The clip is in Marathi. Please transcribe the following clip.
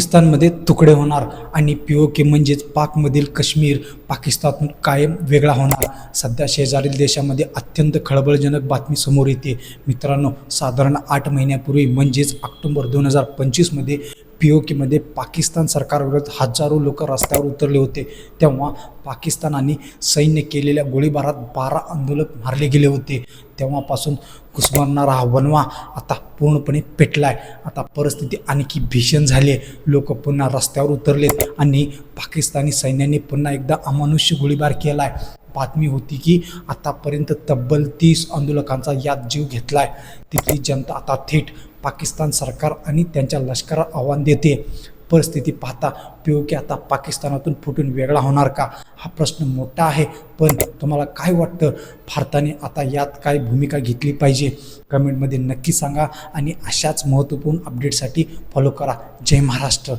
पाकिस्तानमध्ये तुकडे होणार आणि पीओके म्हणजेच पाकमधील काश्मीर पाकिस्तानातून कायम वेगळा होणार. सध्या शेजारील देशामध्ये अत्यंत खळबळजनक बातमी समोर येते. मित्रांनो, साधारण 8 महिन्यापूर्वी म्हणजेच ऑक्टोबर 2025 पीओकेमध्ये पाकिस्तान सरकारविरोधात हजारो लोक रस्त्यावर उतरले होते. तेव्हा पाकिस्तान आणि सैन्य केलेल्या गोळीबारात 12 आंदोलक मारले गेले होते. तेव्हापासून घुसमरणारा हा वणवा आता पूर्णपणे पेटलाय. आता परिस्थिती आणखी भीषण झाली आहे. लोक पुन्हा रस्त्यावर उतरलेत आणि पाकिस्तानी सैन्याने पुन्हा एकदा अमानुष्य गोळीबार केलाय. बातमी होती की आतापर्यंत तब्बल 30 आंदोलकांचा यात जीव घेतलाय. तिथली जनता आता थेट पाकिस्तान सरकार आणि त्यांच्या लष्कराला आव्हान देते. परिस्थिती पाहता पीओके आता पाकिस्तानातून फुटून वेगळा होणार का, हा प्रश्न मोठा आहे. पण तुम्हाला काय वाटतं, भारताने आता यात काय भूमिका घेतली पाहिजे? कमेंटमध्ये नक्की सांगा आणि अशाच महत्त्वपूर्ण अपडेटसाठी फॉलो करा. जय महाराष्ट्र.